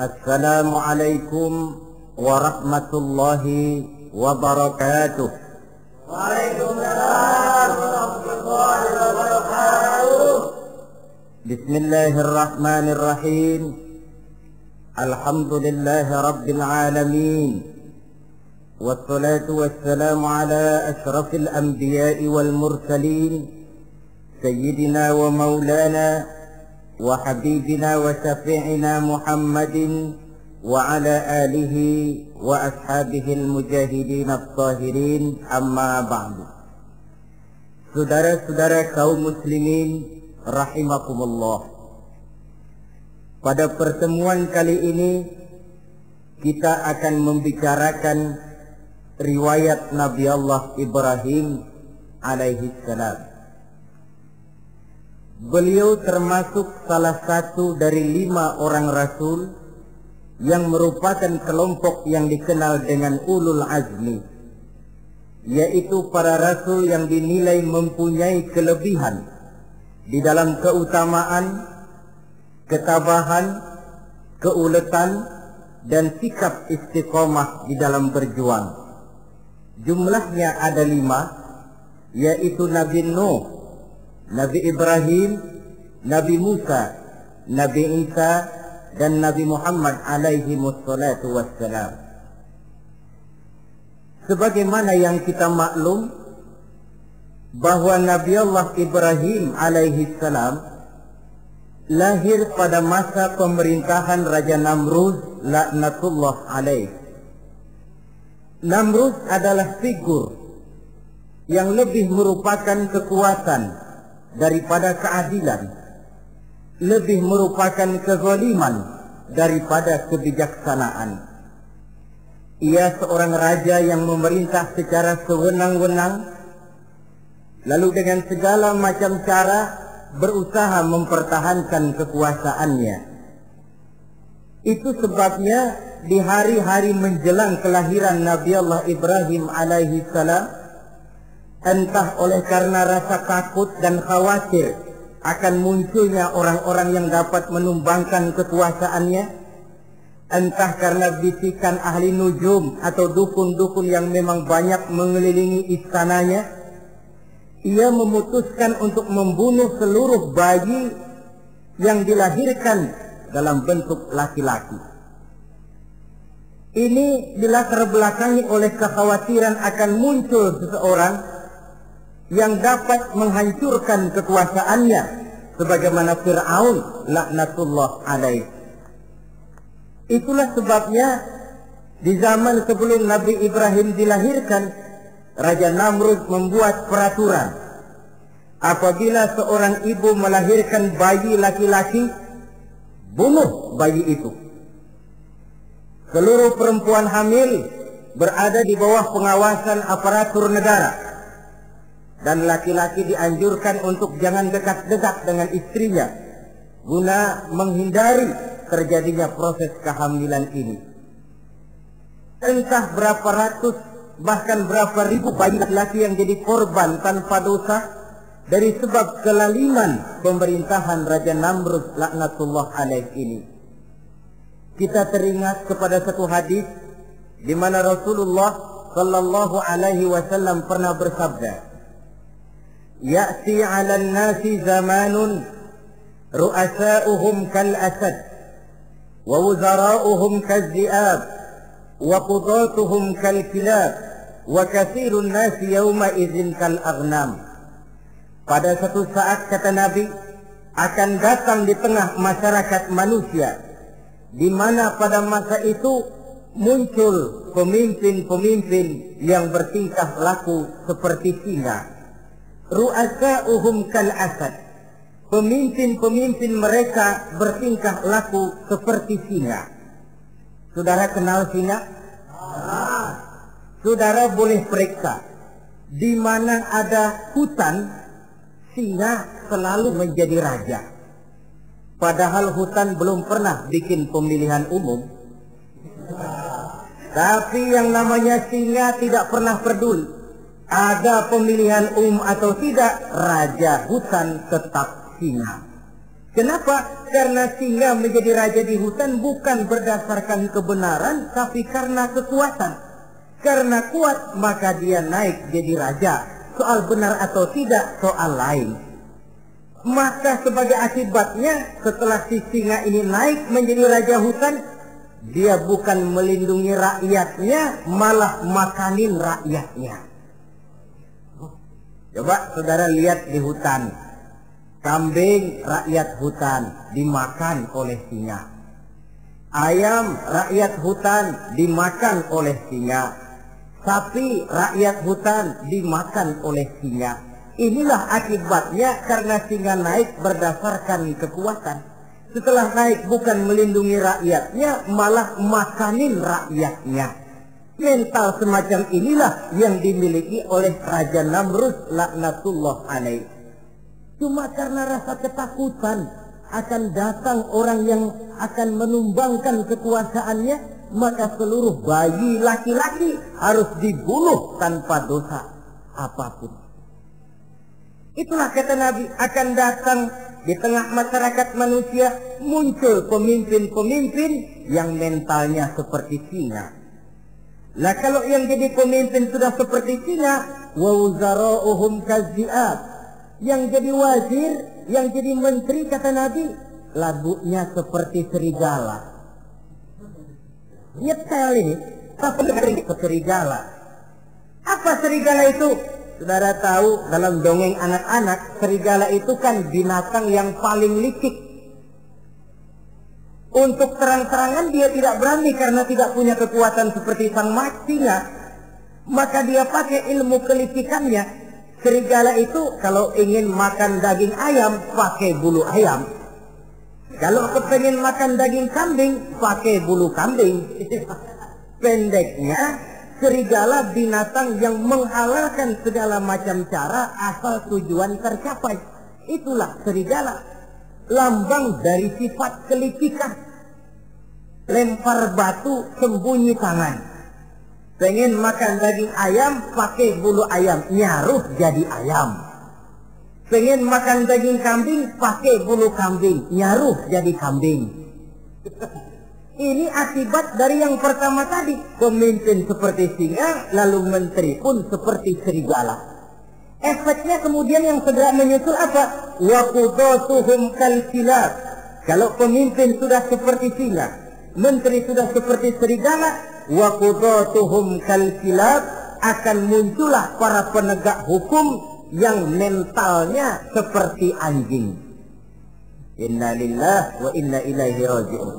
Assalamualaikum warahmatullahi wabarakatuh. Waalaikumsalam warahmatullahi wabarakatuh. Bismillahirrahmanirrahim. Alhamdulillahi rabbil alamin. Wassalatu wassalamu ala ashrafil anbiya'i wal mursalin Sayyidina wa maulana wa habibina wa syafi'ina Muhammadin wa ala alihi wa ashabihi al-mujahidin at-tahirin, amma ba'du. Saudara-saudara kaum muslimin rahimakumullah, pada pertemuan kali ini kita akan membicarakan riwayat Nabi Allah Ibrahim alaihi salam. Beliau termasuk salah satu dari 5 orang rasul yang merupakan kelompok yang dikenal dengan ulul azmi, yaitu para rasul yang dinilai mempunyai kelebihan di dalam keutamaan, ketabahan, keuletan, dan sikap istiqomah di dalam berjuang. Jumlahnya ada 5, yaitu Nabi Nuh, Nabi Ibrahim, Nabi Musa, Nabi Isa, dan Nabi Muhammad alaihi wassalatu wassalam. Sebagaimana yang kita maklum bahwa Nabi Allah Ibrahim alaihi salam lahir pada masa pemerintahan Raja Namrud laknatullah alaih. Namrud adalah figur yang lebih merupakan kekuatan daripada keadilan, lebih merupakan kezaliman daripada kebijaksanaan. Ia seorang raja yang memerintah secara sewenang-wenang, lalu dengan segala macam cara berusaha mempertahankan kekuasaannya. Itu sebabnya di hari-hari menjelang kelahiran Nabi Allah Ibrahim alaihi salam, entah oleh karena rasa takut dan khawatir akan munculnya orang-orang yang dapat menumbangkan kekuasaannya, entah karena bisikan ahli nujum atau dukun-dukun yang memang banyak mengelilingi istananya, ia memutuskan untuk membunuh seluruh bayi yang dilahirkan dalam bentuk laki-laki. Ini dilatar belakangi oleh kekhawatiran akan muncul seseorang yang dapat menghancurkan kekuasaannya, sebagaimana Fir'aun laknatullah alaih. Itulah sebabnya di zaman sebelum Nabi Ibrahim dilahirkan, Raja Namrud membuat peraturan. Apabila seorang ibu melahirkan bayi laki-laki, bunuh bayi itu. Seluruh perempuan hamil berada di bawah pengawasan aparatur negara, dan laki-laki dianjurkan untuk jangan dekat-dekat dengan istrinya guna menghindari terjadinya proses kehamilan ini. Entah berapa ratus bahkan berapa ribu bayi laki-laki yang jadi korban tanpa dosa dari sebab kelaliman pemerintahan Raja Namrud laknatullah alaih ini. Kita teringat kepada satu hadis di mana Rasulullah sallallahu alaihi wasallam pernah bersabda, ya'ti 'alan nasi zamanun ru'asa'uhum kal asad wa wuzara'uhum kaz-zi'ab wa qudatuhum kal kilab wa katsirun nasi yawma idzin kal aghnam. Pada suatu saat, kata Nabi, akan datang di tengah masyarakat manusia, di mana pada masa itu muncul pemimpin-pemimpin yang bertingkah laku seperti singa. Ru'asa'uhum kal asad. Pemimpin-pemimpin mereka bertingkah laku seperti singa. Saudara kenal singa? Saudara boleh periksa. Di mana ada hutan, singa selalu menjadi raja. Padahal hutan belum pernah bikin pemilihan umum. Tapi yang namanya singa tidak pernah peduli. Ada pemilihan umum atau tidak, raja hutan tetap singa. Kenapa? Karena singa menjadi raja di hutan bukan berdasarkan kebenaran, tapi karena kekuatan. Karena kuat, maka dia naik jadi raja. Soal benar atau tidak, soal lain. Maka sebagai akibatnya, setelah si singa ini naik menjadi raja hutan, dia bukan melindungi rakyatnya, malah makanin rakyatnya. Coba saudara lihat di hutan. Kambing rakyat hutan dimakan oleh singa. Ayam rakyat hutan dimakan oleh singa. Sapi rakyat hutan dimakan oleh singa. Inilah akibatnya karena singa naik berdasarkan kekuatan. Setelah naik bukan melindungi rakyatnya, malah makanin rakyatnya. Mental semacam inilah yang dimiliki oleh Raja Namrud laknatullah alaih. Cuma karena rasa ketakutan akan datang orang yang akan menumbangkan kekuasaannya, maka seluruh bayi laki-laki harus dibunuh tanpa dosa apapun. Itulah kata Nabi, akan datang di tengah masyarakat manusia muncul pemimpin-pemimpin yang mentalnya seperti singa. Nah, kalau yang jadi pemimpin sudah seperti singa, wa wuzara'uhum kaz-zi'ab. Yang jadi wazir, yang jadi menteri, kata Nabi, lagunya seperti serigala. Nyetel ini, tapi serigala. Apa serigala itu? Saudara tahu dalam dongeng anak-anak, serigala itu kan binatang yang paling licik. Untuk terang-terangan dia tidak berani karena tidak punya kekuatan seperti sang singa. Maka dia pakai ilmu kelicikannya. Serigala itu kalau ingin makan daging ayam, pakai bulu ayam. Kalau kepengen makan daging kambing, pakai bulu kambing. Pendeknya, serigala binatang yang menghalalkan segala macam cara asal tujuan tercapai. Itulah serigala. Lambang dari sifat kelicikan. Lempar batu, sembunyi tangan. Pengen makan daging ayam, pakai bulu ayam, nyaruh jadi ayam. Pengen makan daging kambing, pakai bulu kambing, nyaruh jadi kambing. Ini akibat dari yang pertama tadi. Pemimpin seperti singa, lalu menteri pun seperti serigala. Efeknya kemudian yang segera menyusul apa? Wa qudatuhum kal kilab. Kalau pemimpin sudah seperti singa, menteri sudah seperti serigala, wa qudatuhum kal kilab, akan muncullah para penegak hukum yang mentalnya seperti anjing. Inna lillahi wa inna ilaihi raji'un.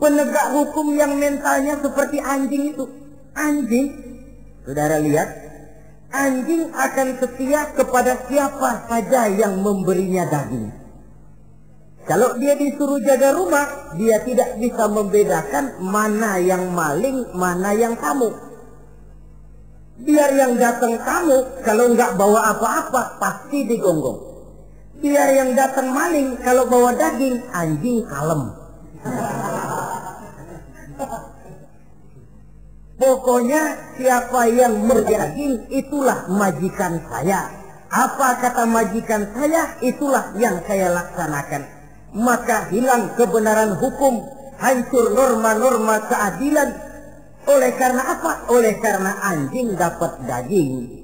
Penegak hukum yang mentalnya seperti anjing itu. Anjing, saudara lihat, anjing akan setia kepada siapa saja yang memberinya daging. Kalau dia disuruh jaga rumah, dia tidak bisa membedakan mana yang maling, mana yang tamu. Biar yang datang tamu, kalau nggak bawa apa-apa, pasti digonggong. Biar yang datang maling, kalau bawa daging, anjing kalem. Pokoknya siapa yang berdaging, itulah majikan saya. Apa kata majikan saya, itulah yang saya laksanakan. Maka hilang kebenaran hukum, hancur norma-norma keadilan. Oleh karena apa? Oleh karena anjing dapat daging.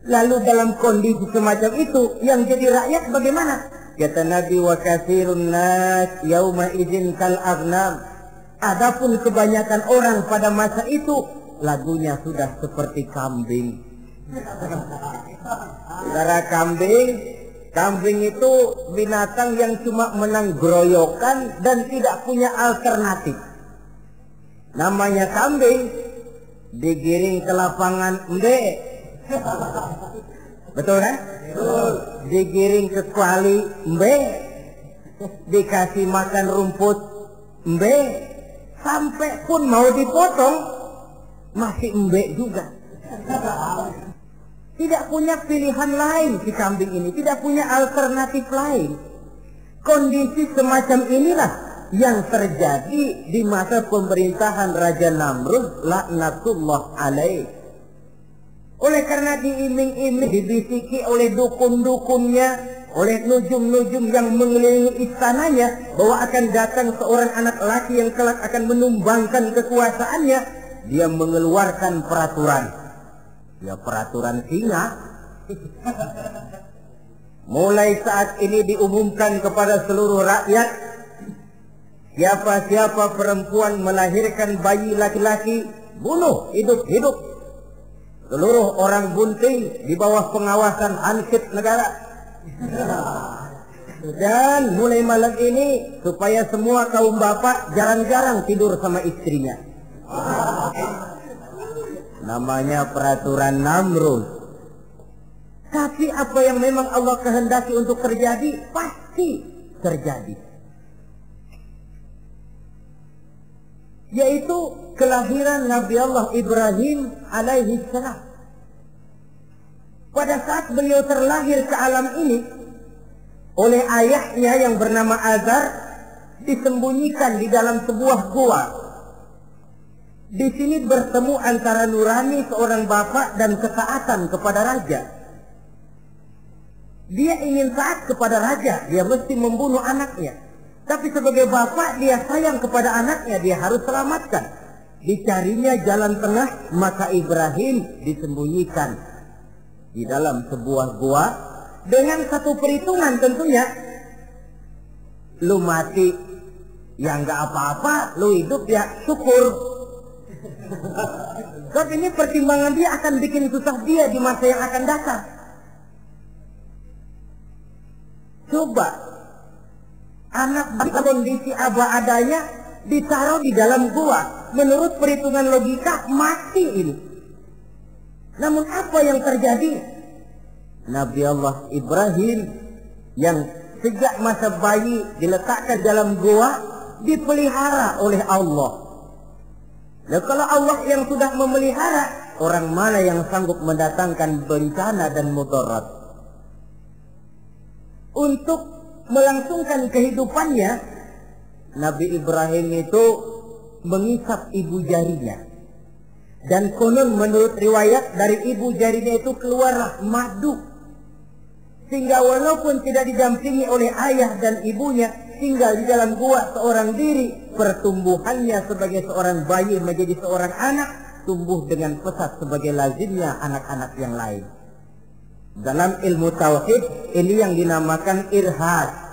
Lalu dalam kondisi semacam itu yang jadi rakyat bagaimana? Kata Nabi, wa katsirun nas yauma idzin kal aghnam. Adapun kebanyakan orang pada masa itu lagunya sudah seperti kambing. Saudara, kambing itu binatang yang cuma menang groyokan dan tidak punya alternatif. Namanya kambing, digiring ke lapangan embe. Betul kan? Betul. Digiring ke kuali embe, dikasih makan rumput embe, sampai pun mau dipotong masih embe juga. Tidak punya pilihan lain si kambing ini, tidak punya alternatif lain. Kondisi semacam inilah yang terjadi di masa pemerintahan Raja Namrud laknatullah alaih. Oleh karena diiming-iming, dibisiki oleh dukun-dukunnya, oleh nujum-nujum yang mengelilingi istananya bahwa akan datang seorang anak laki yang kelak akan menumbangkan kekuasaannya, dia mengeluarkan peraturan. Ya, peraturan singa. Mulai saat ini diumumkan kepada seluruh rakyat, siapa-siapa perempuan melahirkan bayi laki-laki, bunuh hidup-hidup. Seluruh orang bunting di bawah pengawasan hansip negara. Dan mulai malam ini supaya semua kaum bapak jarang-jarang tidur sama istrinya. Namanya peraturan Namrud. Tapi apa yang memang Allah kehendaki untuk terjadi pasti terjadi. Yaitu kelahiran Nabi Allah Ibrahim alaihi salam. Pada saat beliau terlahir ke alam ini oleh ayahnya yang bernama Azar, disembunyikan di dalam sebuah gua. Di sini bertemu antara nurani seorang bapak dan ketaatan kepada raja. Dia ingin taat kepada raja, dia mesti membunuh anaknya. Tapi sebagai bapak dia sayang kepada anaknya, dia harus selamatkan. Dicarinya jalan tengah, maka Ibrahim disembunyikan di dalam sebuah gua dengan satu perhitungan tentunya. Lu mati ya nggak apa-apa, lu hidup ya syukur. Tapi ini pertimbangan dia akan bikin susah dia di masa yang akan datang. Coba anak dalam kondisi apa adanya ditaruh di dalam gua, menurut perhitungan logika mati ini. Namun apa yang terjadi? Nabi Allah Ibrahim yang sejak masa bayi diletakkan dalam gua dipelihara oleh Allah. Nah, kalau Allah yang sudah memelihara, orang mana yang sanggup mendatangkan bencana dan mudarat? Untuk melangsungkan kehidupannya, Nabi Ibrahim itu mengisap ibu jarinya. Dan konon menurut riwayat dari ibu jarinya itu keluarlah madu. Sehingga walaupun tidak didampingi oleh ayah dan ibunya, tinggal di dalam gua seorang diri, pertumbuhannya sebagai seorang bayi menjadi seorang anak, tumbuh dengan pesat sebagai lazimnya anak-anak yang lain. Dalam ilmu tauhid ini yang dinamakan irhad.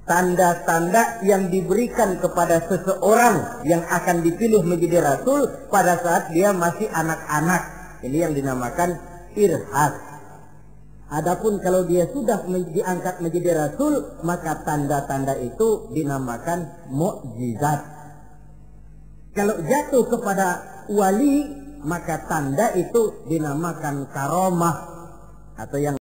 Tanda-tanda yang diberikan kepada seseorang yang akan dipilih menjadi rasul pada saat dia masih anak-anak. Ini yang dinamakan irhad. Adapun kalau dia sudah diangkat menjadi rasul, maka tanda-tanda itu dinamakan mukjizat. Kalau jatuh kepada wali, maka tanda itu dinamakan karamah atau yang